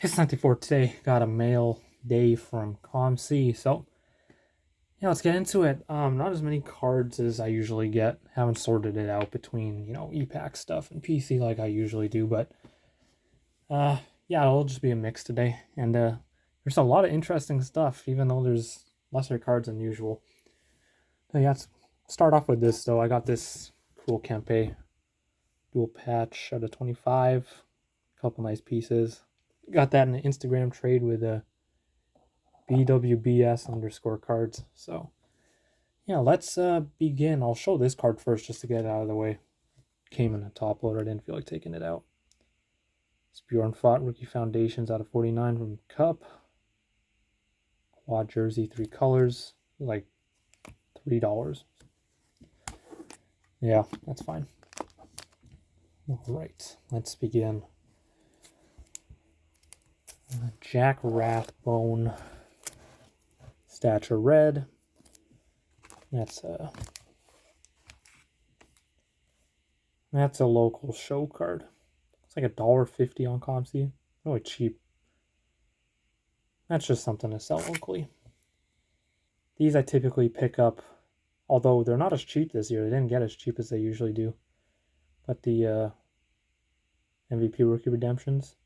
It's 94 today. Got a mail day from COMC. So, yeah, let's get into it. Not as many cards as I usually get. Haven't sorted it out between, EPAC stuff and PC like I usually do. But, uh, yeah, it'll just be a mix today. And, there's a lot of interesting stuff, even though there's lesser cards than usual. So, yeah, let's start off with this, though. I got this cool Kempe dual patch out of 25. A couple nice pieces. Got that in an Instagram trade with a BWBS underscore cards. So yeah, let's begin. I'll show this card first just to get it out of the way. Came in a top loader. I didn't feel like taking it out. It's Bjorn Fott Rookie Foundations out of 49 from Cup. Quad jersey, 3 colors, like $3. Yeah, that's fine. All right, let's begin. Jack Rathbone, Stature Red. That's a local show card. It's like $1.50 on COMC. Really cheap. That's just something to sell locally. These I typically pick up, although they're not as cheap this year. They didn't get as cheap as they usually do. But the MVP Rookie Redemptions,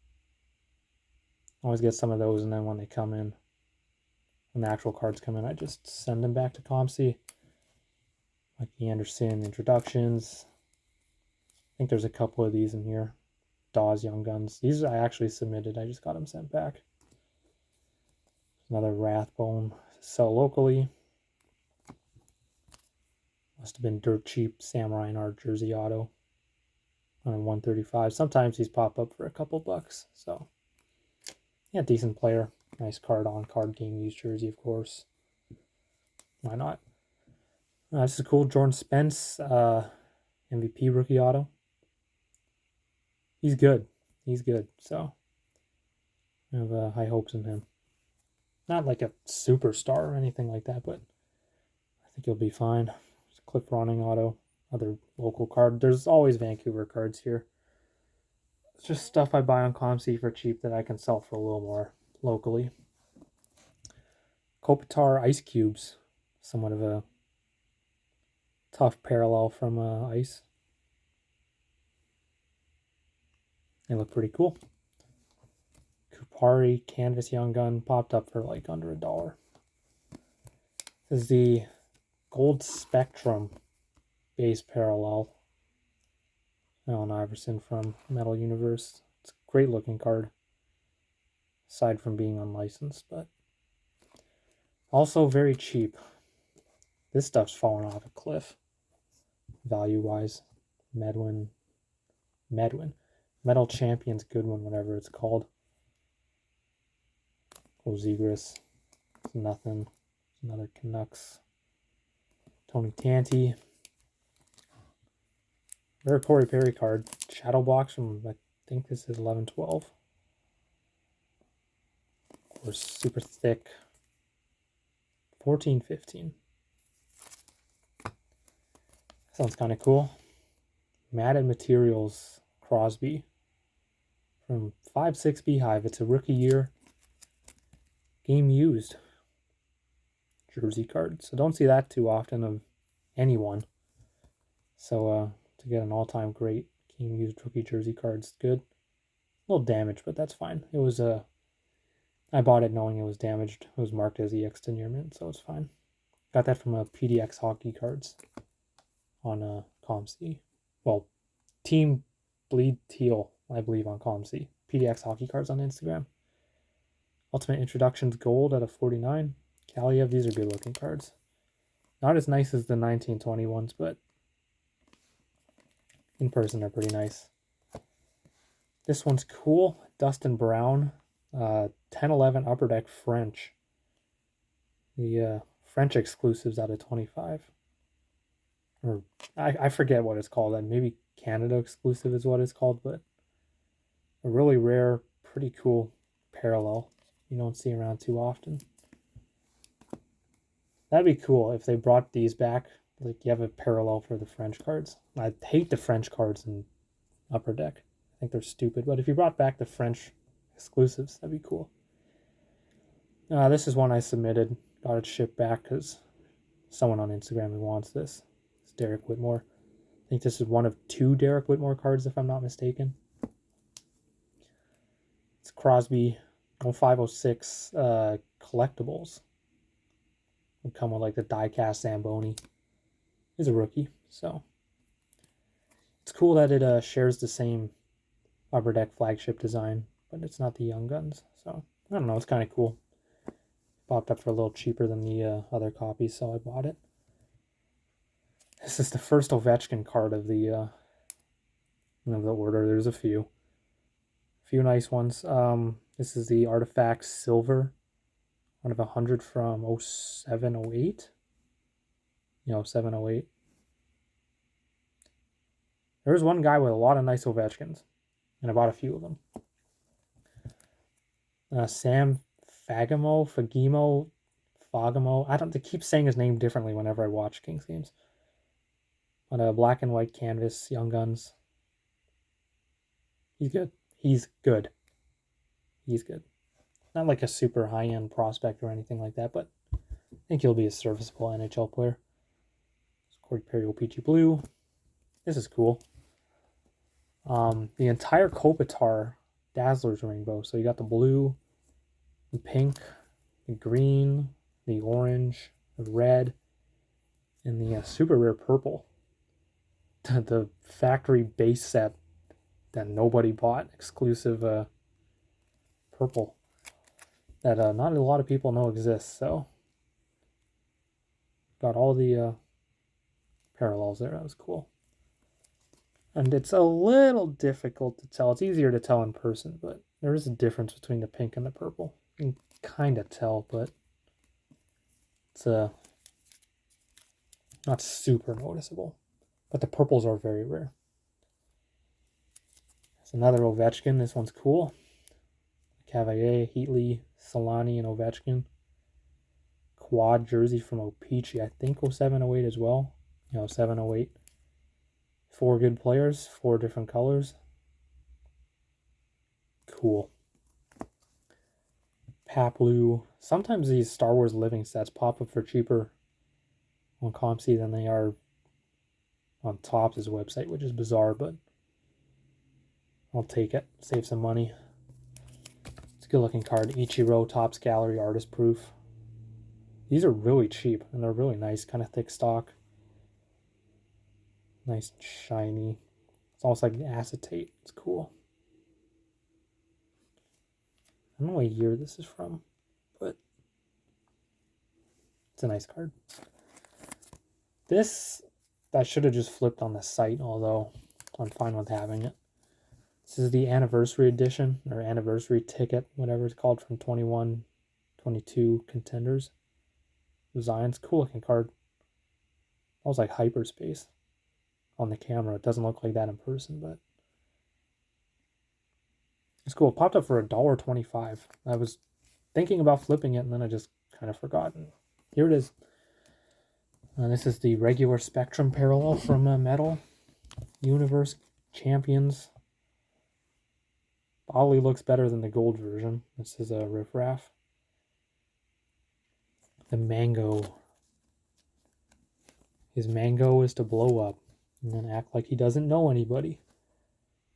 always get some of those, and then when they come in, when the actual cards come in, I just send them back to COMC. Like the Anderson introductions. I think there's a couple of these in here. Dawes Young Guns. These I actually submitted. I just got them sent back. Another Rathbone. Sell locally. Must have been dirt cheap. Sam Reinhart jersey auto. On 135. Sometimes these pop up for a couple bucks. So, yeah, decent player. Nice card on card game used jersey, of course. Why not? This is a cool Jordan Spence MVP rookie auto. He's good. So, I have high hopes in him. Not like a superstar or anything like that, but I think he'll be fine. It's a Cliff Ronning auto. Other local card. There's always Vancouver cards here. It's just stuff I buy on COMC for cheap that I can sell for a little more locally. Kopitar Ice Cubes. Somewhat of a tough parallel from Ice. They look pretty cool. Kupari Canvas Young Gun popped up for like under $1. This is the Gold Spectrum base parallel. Allen Iverson from Metal Universe. It's a great looking card. Aside from being unlicensed, but also very cheap. This stuff's falling off a cliff. Value wise. Medwin. Metal Champions Goodwin, whatever it's called. Ozigris. It's nothing. It's another Canucks. Tony Tanti. Rare Corey Perry card. Shadow Box from, I think this is 11-12. Of course, super thick. 14-15. Sounds kind of cool. Matted Materials Crosby from 5-6 Beehive. It's a rookie year. Game used. Jersey card. So don't see that too often of anyone. So to get an all-time great game used rookie jersey card's good. A little damaged, but that's fine. It was I bought it knowing it was damaged. It was marked as EX to near mint, so it's fine. Got that from a PDX Hockey Cards on COMC. Well, Team Bleed Teal, I believe, on COMC. PDX Hockey Cards on Instagram. Ultimate Introductions Gold out of 49. Kaliev, these are good looking cards. Not as nice as the 1920 ones, but in person they're pretty nice. This one's cool. Dustin Brown, 10-11 Upper Deck French. The French exclusives out of 25. Or I forget what it's called. Maybe Canada exclusive is what it's called, but a really rare, pretty cool parallel. You don't see around too often. That'd be cool if they brought these back. Like you have a parallel for the French cards. I hate the French cards in Upper Deck. I think they're stupid. But if you brought back the French exclusives. That'd be cool. This is one I submitted. Got it shipped back because someone on Instagram who wants this. It's Derek Whitmore. I think this is one of 2 Derek Whitmore cards, if I'm not mistaken. It's Crosby 0506 collectibles. Would come with like the die-cast Zamboni. He's a rookie, so it's cool that it shares the same Upper Deck flagship design, but it's not the Young Guns. So I don't know, it's kind of cool. Popped up for a little cheaper than the other copies, so I bought it. This is the first Ovechkin card of the order. There's a few nice ones. This is the Artifact Silver, one of 100 from 0708. 0708. There's one guy with a lot of nice Ovechkins, and I bought a few of them. Sam Fagemo. They keep saying his name differently whenever I watch Kings games. On a black and white canvas, Young Guns. He's good. Not like a super high-end prospect or anything like that, but I think he'll be a serviceable NHL player. Corey Perry OPG Blue. This is cool. The entire Kopitar Dazzler's rainbow. So you got the blue, the pink, the green, the orange, the red, and the super rare purple. The factory base set that nobody bought, exclusive purple that not a lot of people know exists. So got all the parallels there. That was cool. And it's a little difficult to tell. It's easier to tell in person, but there is a difference between the pink and the purple. You can kind of tell, but it's not super noticeable. But the purples are very rare. There's another Ovechkin. This one's cool. Cavalier, Heatley, Solani, and Ovechkin. Quad jersey from O-Pee-Chee. I think 0708 as well. 708. 4 good players, 4 different colors. Cool. Paplu. Sometimes these Star Wars living sets pop up for cheaper on COMC than they are on Topps' website, which is bizarre, but I'll take it. Save some money. It's a good looking card. Ichiro, Topps Gallery, Artist Proof. These are really cheap, and they're really nice, kind of thick stock. Nice and shiny. It's almost like acetate. It's cool. I don't know what year this is from, but it's a nice card. This, I should have just flipped on the site, although I'm fine with having it. This is the anniversary edition, or anniversary ticket, whatever it's called, from 21, 22 contenders. Zion's cool looking card. Almost like hyperspace on the camera. It doesn't look like that in person, but it's cool. It popped up for $1.25. I was thinking about flipping it, and then I just kind of forgot. And here it is. This is the regular Spectrum parallel from Metal. Universe Champions. Probably looks better than the gold version. This is a riffraff. The mango. His mango is to blow up and then act like he doesn't know anybody.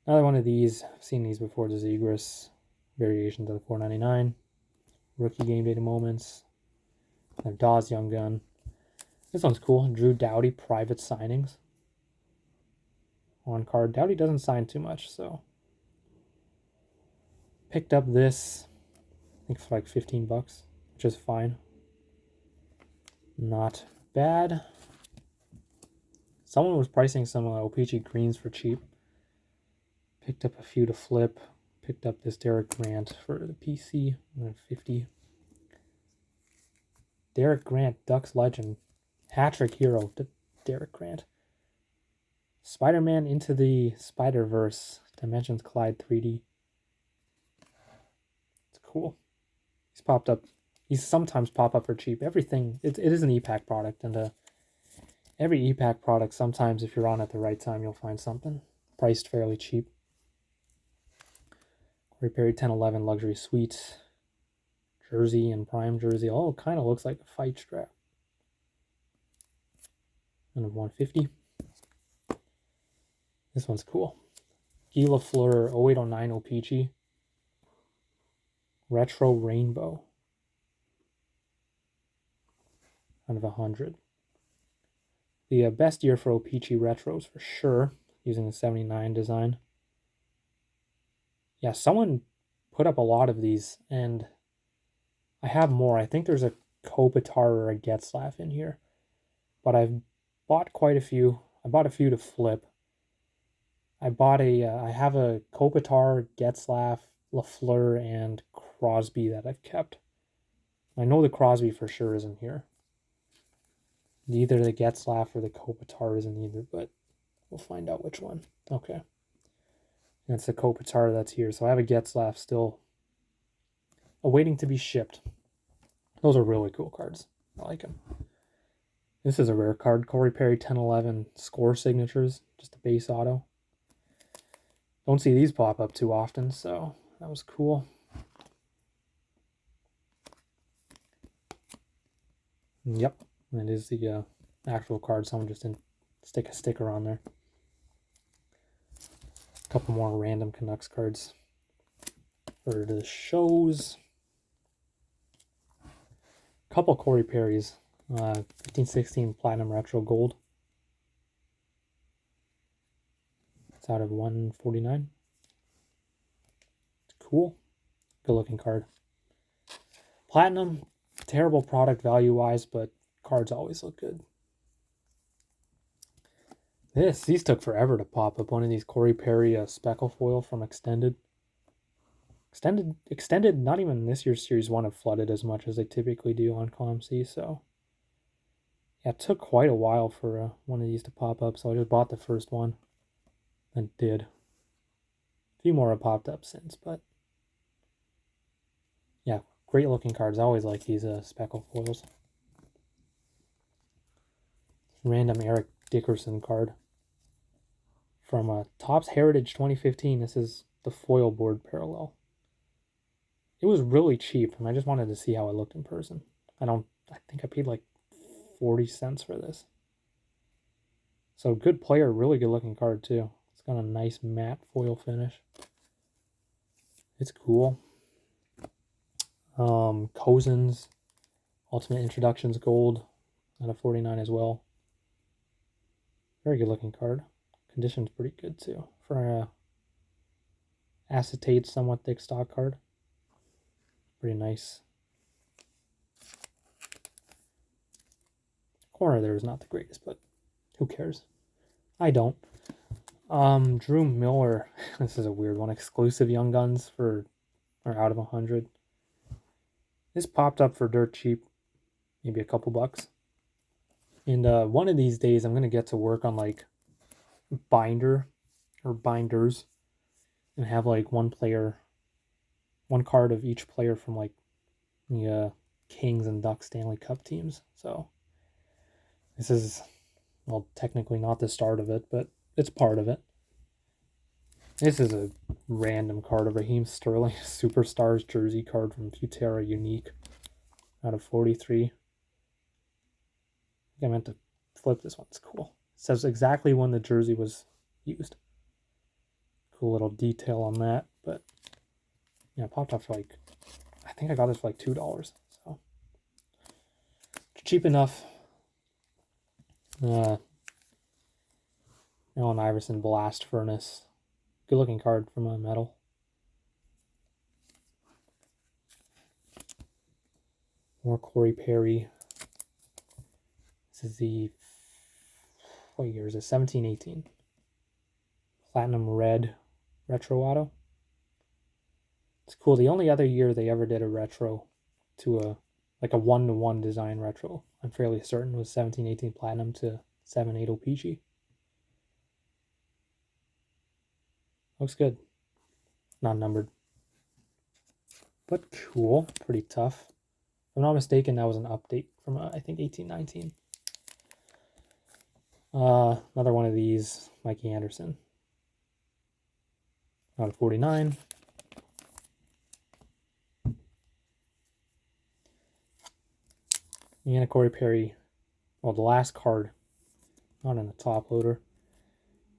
Another one of these. I've seen these before. The Zegras. Variations of the $4.99. Rookie game data moments. And Dawes Young Gun. This one's cool. Drew Doughty private signings. On card. Doughty doesn't sign too much, so. Picked up this, I think for like $15, which is fine. Not bad. Someone was pricing some O-Pee-Chee greens for cheap. Picked up a few to flip. Picked up this Derek Grant for the PC, $150. Derek Grant, Ducks legend. Hat-trick hero, Derek Grant. Spider-Man Into the Spider-Verse, Dimensions Collide 3D. It's cool. He's popped up. He's sometimes pop up for cheap. Everything, it is an e-pack product, and every e-pack product, sometimes if you're on at the right time, you'll find something priced fairly cheap. Corey Perry 1011 Luxury Suites. Jersey and Prime Jersey. Oh, it kind of looks like a fight strap. And a 150. This one's cool. Guy Lafleur 0809 O-Pee-Chee. Retro Rainbow. Out of 100. The best year for O-Pee-Chee Retros for sure, using the 79 design. Yeah, someone put up a lot of these, and I have more. I think there's a Kopitar or a Getzlaf in here, but I've bought quite a few. I bought a few to flip. I have a Kopitar, Getzlaf, Lafleur, and Crosby that I've kept. I know the Crosby for sure isn't here. Neither the Getzlaf or the Kopitar isn't either, but we'll find out which one. Okay. And it's the Kopitar that's here. So I have a Getzlaf still awaiting to be shipped. Those are really cool cards. I like them. This is a rare card. Corey Perry 1011 score signatures. Just a base auto. Don't see these pop up too often, so that was cool. Yep, it is the actual card. Someone just didn't stick a sticker on there. A couple more random Canucks cards for the shows. A couple Corey Perrys. 1516 Platinum Retro Gold. It's out of 149. Cool. Good looking card. Platinum, terrible product value wise, but cards always look good. These took forever to pop up. One of these Corey Perry speckle foil from Extended. Extended, not even this year's Series 1 have flooded as much as they typically do on COMC, so yeah, it took quite a while for one of these to pop up, so I just bought the first one and did. A few more have popped up since, but yeah, great looking cards. I always like these speckle foils. Random Eric Dickerson card from Topps Heritage 2015. This is the foil board parallel. It was really cheap, and I just wanted to see how it looked in person. I think I paid like 40 cents for this. So good player, really good looking card too. It's got a nice matte foil finish. It's cool. Cousins, Ultimate Introductions Gold, out of 49 as well. Very good looking card. Condition's pretty good too. For a acetate, somewhat thick stock card. Pretty nice. Corner there is not the greatest, but who cares? I don't. Drew Miller. This is a weird one. Exclusive Young Guns are out of 100. This popped up for dirt cheap, maybe a couple bucks. And one of these days, I'm gonna get to work on like binder or binders, and have like one card of each player from like the Kings and Ducks Stanley Cup teams. So this is, well, technically not the start of it, but it's part of it. This is a random card of Raheem Sterling Superstars jersey card from Futera Unique out of 43. I think I meant to flip this one. It's cool. It says exactly when the jersey was used. Cool little detail on that, but yeah, it popped up for like, I think I got this for like $2. So cheap enough. Allen Iverson Blast Furnace. Good looking card from a metal. More Corey Perry. This is the, what year is it? 17-18. Platinum Red Retro Auto. It's cool. The only other year they ever did a retro to a 1-to-1 design retro, I'm fairly certain, was 17-18 Platinum to 7-8 O-Pee-Chee. Looks good. Not numbered. But cool. Pretty tough. If I'm not mistaken, that was an update from, I think, 18-19. Another one of these, Mikey Anderson. Out of 49. And a Corey Perry. Well, the last card, not in the top loader.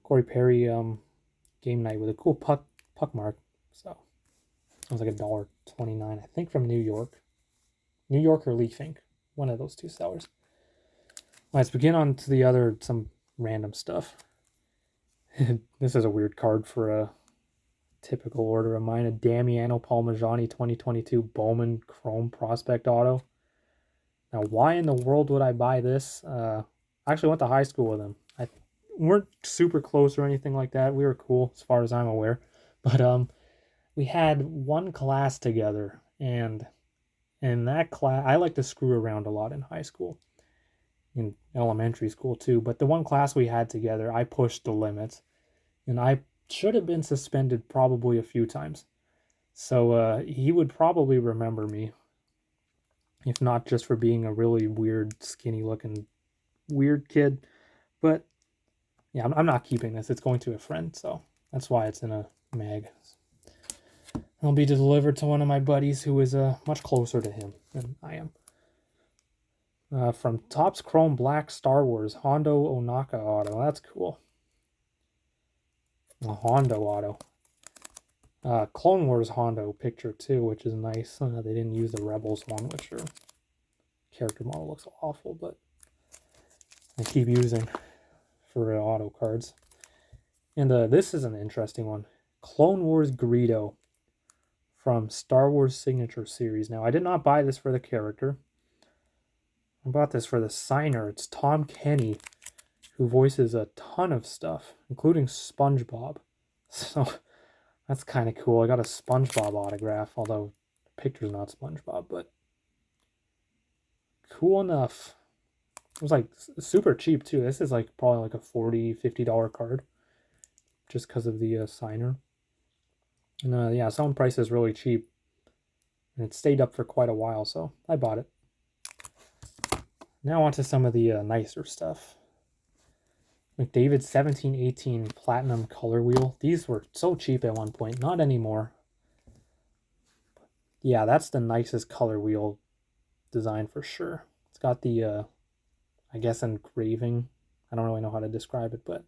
Corey Perry game night with a cool puck mark. So it was like $1.29, I think, from New York. New York or Leaf Inc. One of those two sellers. Let's begin on to the other, some random stuff. This is a weird card for a typical order of mine. A Damiano Palmigiani 2022 Bowman Chrome Prospect Auto. Now, why in the world would I buy this? I actually went to high school with him. We weren't super close or anything like that. We were cool as far as I'm aware. But we had one class together, and in that class, I like to screw around a lot in high school, in elementary school too. But the one class we had together, I pushed the limits, and I should have been suspended probably a few times. So he would probably remember me, if not just for being a really weird, skinny-looking, weird kid. But yeah, I'm not keeping this. It's going to a friend, so that's why it's in a mag. It'll be delivered to one of my buddies who is much closer to him than I am. From Topps Chrome Black Star Wars, Hondo Onaka Auto. That's cool. A Hondo Auto. Clone Wars Hondo picture too, which is nice. They didn't use the Rebels one, which their character model looks awful, but I keep using for auto cards. And this is an interesting one. Clone Wars Greedo from Star Wars Signature Series. Now, I did not buy this for the character. I bought this for the signer. It's Tom Kenny, who voices a ton of stuff, including SpongeBob. So that's kind of cool. I got a SpongeBob autograph, although the picture's not SpongeBob, but cool enough. It was like super cheap too. This is like probably like a $40, $50 card, just because of the signer. And yeah, selling price is really cheap, and it stayed up for quite a while, so I bought it. Now on to some of the nicer stuff. McDavid 1718 Platinum Color Wheel. These were so cheap at one point, not anymore. Yeah, that's the nicest color wheel design for sure. It's got the I guess engraving. I don't really know how to describe it, but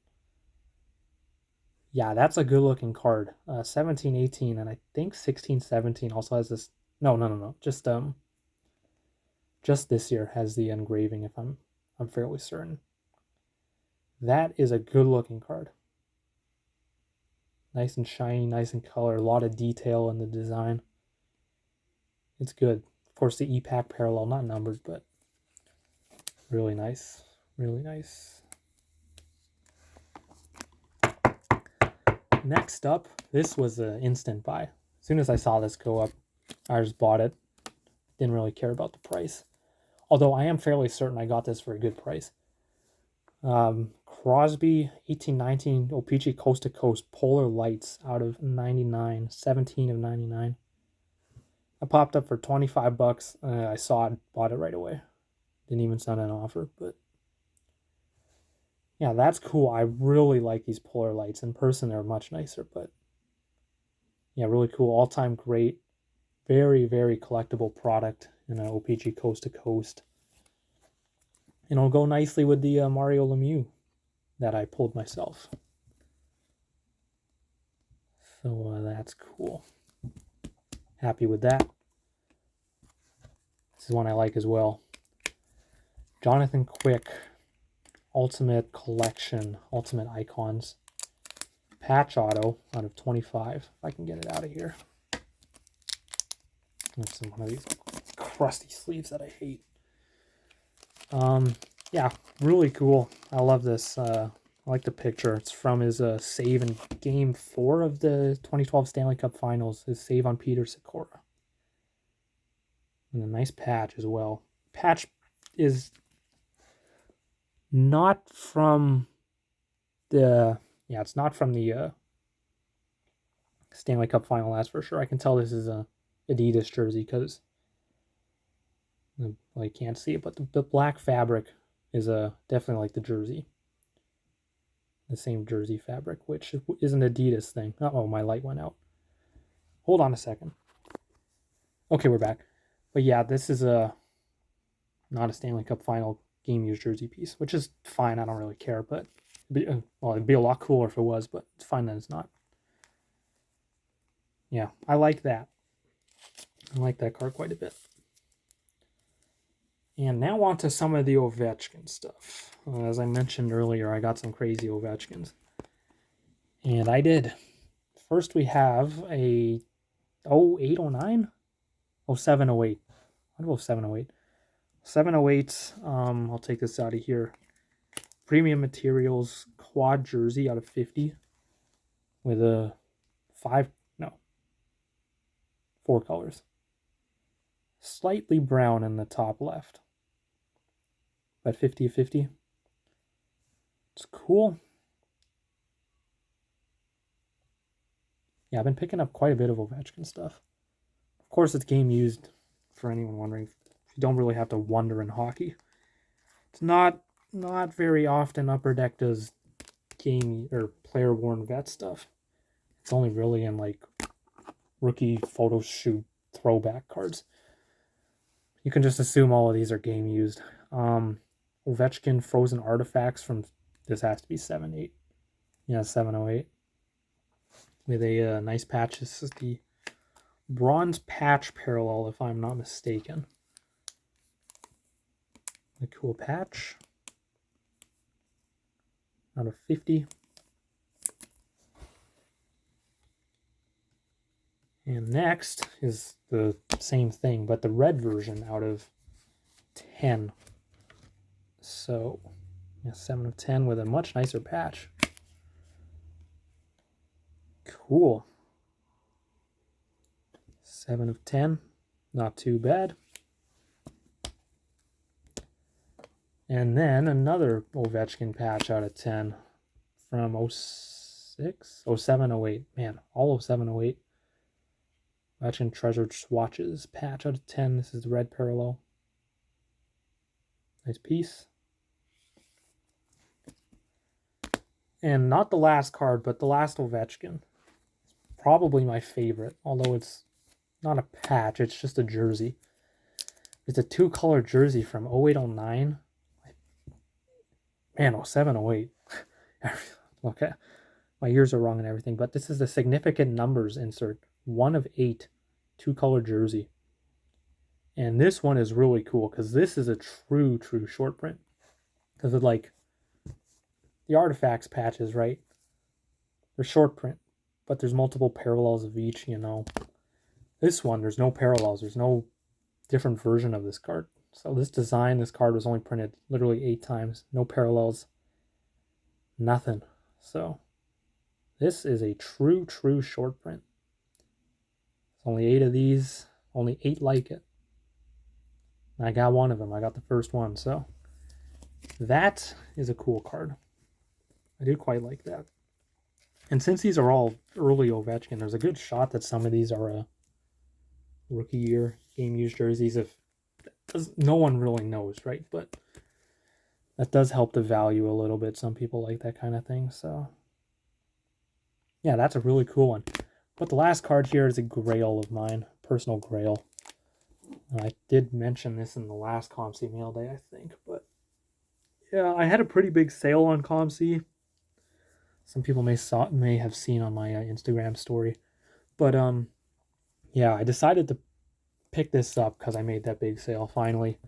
yeah, that's a good looking card. 1718 and I think 1617 also has this. No. Just this year has the engraving, if I'm fairly certain. That is a good looking card. Nice and shiny, nice in color, a lot of detail in the design. It's good. Of course, the E-Pack parallel, not numbered, but really nice. Really nice. Next up, this was an instant buy. As soon as I saw this go up, I just bought it. Didn't really care about the price. Although I am fairly certain I got this for a good price. Crosby 1819 O-Pee-Chee Coast to Coast Polar Lights out of 99, 17 of 99. I popped up for $25. I saw it, bought it right away. Didn't even send an offer, but yeah, that's cool. I really like these Polar Lights. In person, they're much nicer, but yeah, really cool. All-time great. Very, very collectible product in an O-Pee-Chee Coast to Coast. And it'll go nicely with the Mario Lemieux that I pulled myself. So that's cool. Happy with that. This is one I like as well. Jonathan Quick, Ultimate Collection, Ultimate Icons. Patch Auto out of 25. If I can get it out of here. There's one of these crusty sleeves that I hate. Yeah, really cool. I love this. I like the picture. It's from his save in Game 4 of the 2012 Stanley Cup Finals. His save on Peter Sikora. And a nice patch as well. Patch is not from the... Yeah, it's not from the Stanley Cup Final, that's for sure. I can tell this is a Adidas jersey because... Well, you can't see it, but the black fabric is definitely like the jersey. The same jersey fabric, which is an Adidas thing. Uh-oh, my light went out. Hold on a second. Okay, we're back. But yeah, this is not a Stanley Cup final game used jersey piece, which is fine. I don't really care, but well, it'd be a lot cooler if it was, but it's fine that it's not. Yeah, I like that. I like that card quite a bit. And now on to some of the Ovechkin stuff. As I mentioned earlier, I got some crazy Ovechkins. And I did. First we have a 08, 09? 07, 08. I'll go 07, 08. 708, I'll take this out of here. Premium Materials quad jersey out of 50 with a 4 colors. Slightly brown in the top left. But 50-50. It's cool. Yeah, I've been picking up quite a bit of Ovechkin stuff. Of course, it's game used, for anyone wondering. You don't really have to wonder in hockey. It's not very often Upper Deck does game or player worn vet stuff. It's only really in like rookie photo shoot throwback cards. You can just assume all of these are game used. Ovechkin frozen artifacts from this has to be 7-8. Yeah, 708. With a nice patch. This is the bronze patch parallel, if I'm not mistaken. A cool patch. Out of 50. And next is the same thing, but the red version out of 10. So, yeah, 7 of 10 with a much nicer patch. Cool. 7 of 10. Not too bad. And then another Ovechkin patch out of 10 from 06? 07, 08. Man, all 07, 08. Ovechkin Treasured Swatches patch out of 10. This is the red parallel. Nice piece. And not the last card, but the last Ovechkin. Probably my favorite, although it's not a patch, it's just a jersey. It's a 2-color jersey from 08-09. Man, 07, 08. Okay, my years are wrong and everything, but this is the significant numbers insert. 1 of 8, 2-color jersey. And this one is really cool because this is a true short print. Because of like the artifacts patches, right? They're short print, but there's multiple parallels of each, you know. This one, there's no parallels. There's no different version of this card. So this card was only printed literally 8 times. No parallels. Nothing. So this is a true short print. There's only 8 of these. Only 8 like it. And I got one of them. I got the first one. So that is a cool card. I do quite like that. And since these are all early Ovechkin, there's a good shot that some of these are rookie year game used jerseys. If no one really knows, right? But that does help the value a little bit. Some people like that kind of thing. So yeah, that's a really cool one. But the last card here is a grail of mine, personal grail. I did mention this in the last COMC Mailday, I think, but yeah, I had a pretty big sale on COMC. Some people may have seen on my Instagram story, but yeah, I decided to pick this up because I made that big sale finally.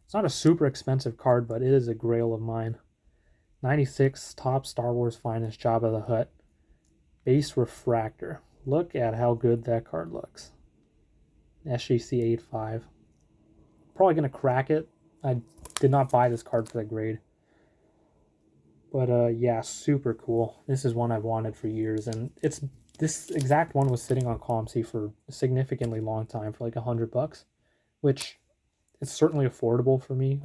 It's not a super expensive card, but it is a grail of mine. 96 top Star Wars Finest Jabba the Hutt base refractor. Look at how good that card looks. SGC 85. Probably gonna crack it. I did not buy this card for the grade. But yeah, super cool. This is one I've wanted for years, and this exact one was sitting on COMC for a significantly long time, for like $100, which is certainly affordable for me.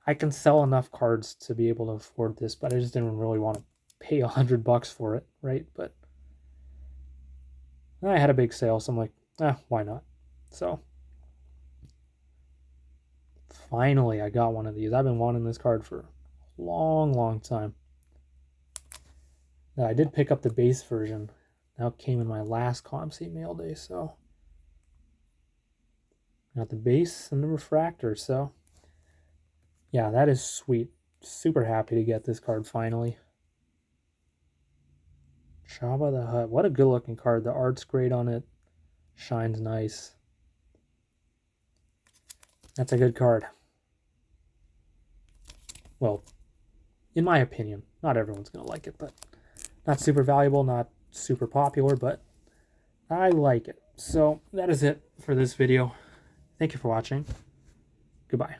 I can sell enough cards to be able to afford this, but I just didn't really want to pay $100 for it, right? But I had a big sale, so I'm like, why not? So finally, I got one of these. I've been wanting this card for a long time. Now, I did pick up the base version. Now it came in my last COMC Mailday, so got the base and the refractor. So Yeah, that is sweet. Super happy to get this card finally. Jabba the Hutt. What a good looking card. The art's great on it. Shines nice. That's a good card. Well, in my opinion, not everyone's going to like it, but not super valuable, not super popular, but I like it. So that is it for this video. Thank you for watching. Goodbye.